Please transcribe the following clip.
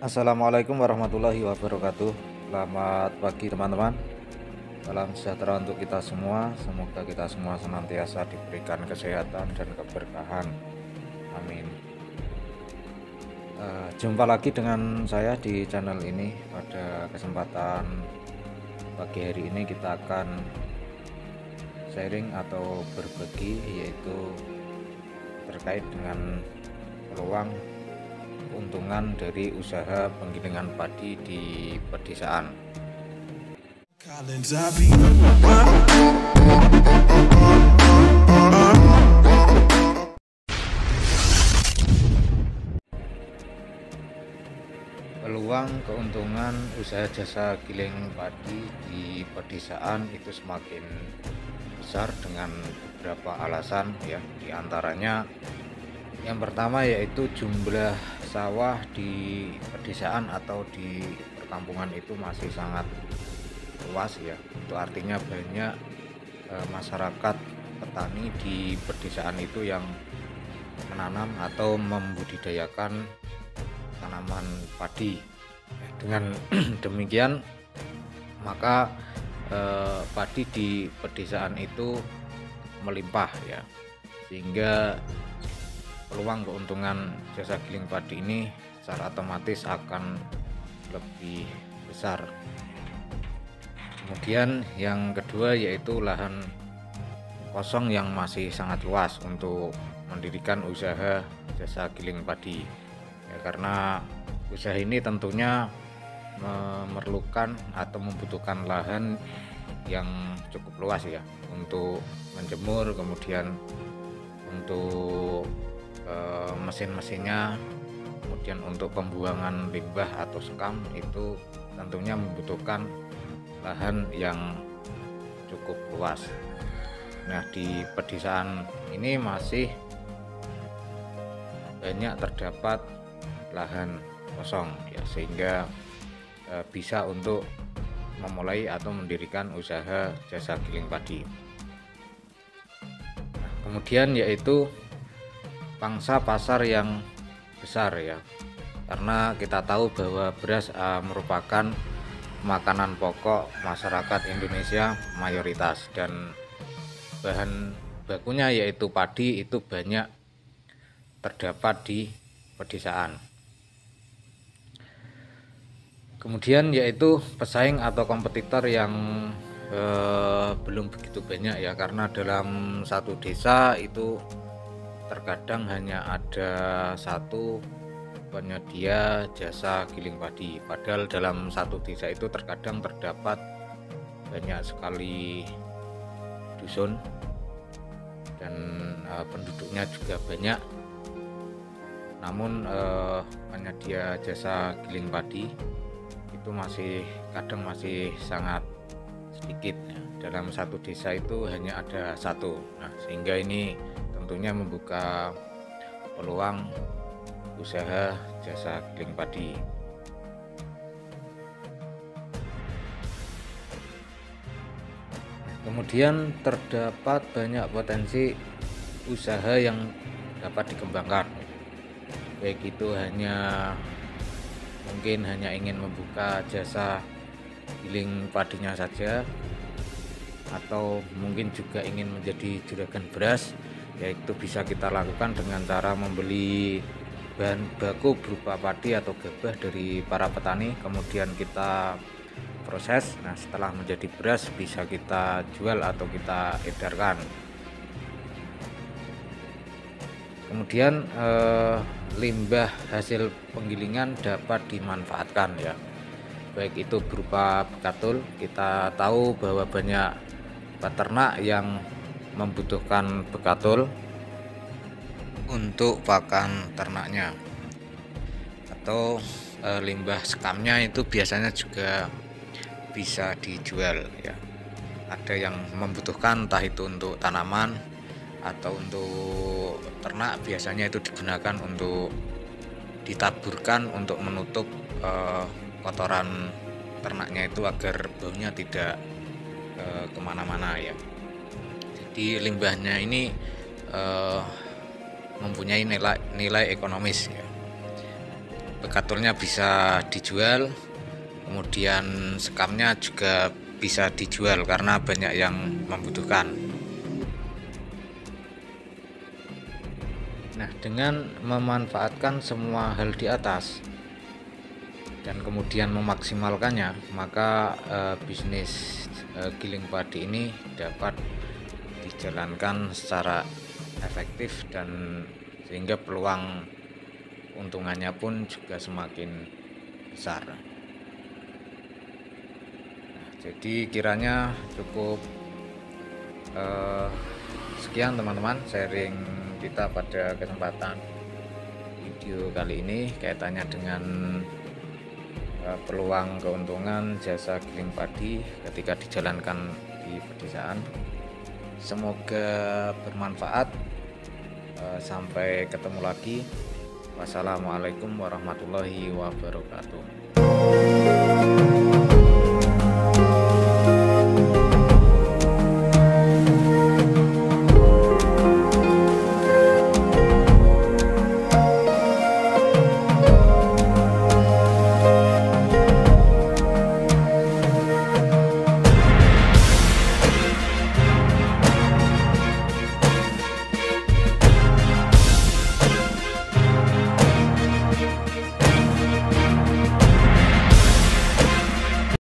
Assalamualaikum warahmatullahi wabarakatuh. Selamat pagi teman-teman. Salam sejahtera untuk kita semua. Semoga kita semua senantiasa diberikan kesehatan dan keberkahan. Amin. Jumpa lagi dengan saya di channel ini. Pada kesempatan pagi hari ini kita akan sharing atau berbagi, yaitu terkait dengan peluang keuntungan dari usaha penggilingan padi di pedesaan. Peluang keuntungan usaha jasa giling padi di pedesaan itu semakin besar dengan beberapa alasan ya. Di antaranya yang pertama yaitu jumlah sawah di pedesaan atau di perkampungan itu masih sangat luas ya. Itu artinya banyak masyarakat petani di pedesaan itu yang menanam atau membudidayakan tanaman padi. Dengan demikian maka padi di pedesaan itu melimpah ya, sehingga peluang keuntungan jasa giling padi ini secara otomatis akan lebih besar. Kemudian yang kedua yaitu lahan kosong yang masih sangat luas untuk mendirikan usaha jasa giling padi ya, karena usaha ini tentunya memerlukan atau membutuhkan lahan yang cukup luas ya, untuk menjemur, kemudian untuk mesin-mesinnya, kemudian untuk pembuangan limbah atau sekam, itu tentunya membutuhkan lahan yang cukup luas. Nah, di pedesaan ini masih banyak terdapat lahan kosong ya, sehingga bisa untuk memulai atau mendirikan usaha jasa giling padi. Nah, kemudian yaitu pangsa pasar yang besar ya, karena kita tahu bahwa beras merupakan makanan pokok masyarakat Indonesia mayoritas, dan bahan bakunya yaitu padi itu banyak terdapat di pedesaan. Kemudian yaitu pesaing atau kompetitor yang belum begitu banyak ya, karena dalam satu desa itu terkadang hanya ada satu penyedia jasa giling padi, padahal dalam satu desa itu terkadang terdapat banyak sekali dusun dan penduduknya juga banyak, namun penyedia jasa giling padi itu kadang masih sangat sedikit ya. Dalam satu desa itu hanya ada satu. Nah, sehingga ini tentunya membuka peluang usaha jasa giling padi. Kemudian terdapat banyak potensi usaha yang dapat dikembangkan, baik itu mungkin hanya ingin membuka jasa giling padinya saja, atau mungkin juga ingin menjadi juragan beras, yaitu bisa kita lakukan dengan cara membeli bahan baku berupa padi atau gabah dari para petani, kemudian kita proses. Nah, setelah menjadi beras bisa kita jual atau kita edarkan. Kemudian limbah hasil penggilingan dapat dimanfaatkan ya, baik itu berupa bekatul. Kita tahu bahwa banyak peternak yang membutuhkan bekatul untuk pakan ternaknya, atau limbah sekamnya itu biasanya juga bisa dijual ya. Ada yang membutuhkan, entah itu untuk tanaman atau untuk ternak, biasanya itu digunakan untuk ditaburkan untuk menutup kotoran ternaknya itu agar baunya tidak kemana-mana ya. Jadi limbahnya ini mempunyai nilai ekonomis ya. Bekaturnya bisa dijual, kemudian sekamnya juga bisa dijual karena banyak yang membutuhkan. Nah, dengan memanfaatkan semua hal di atas dan kemudian memaksimalkannya, maka bisnis giling padi ini dapat dijalankan secara efektif dan sehingga peluang untungannya pun juga semakin besar. Nah, jadi kiranya cukup sekian teman-teman sharing kita pada kesempatan video kali ini kaitannya dengan peluang keuntungan jasa giling padi ketika dijalankan di pedesaan. Semoga bermanfaat. Sampai ketemu lagi. Wassalamualaikum warahmatullahi wabarakatuh.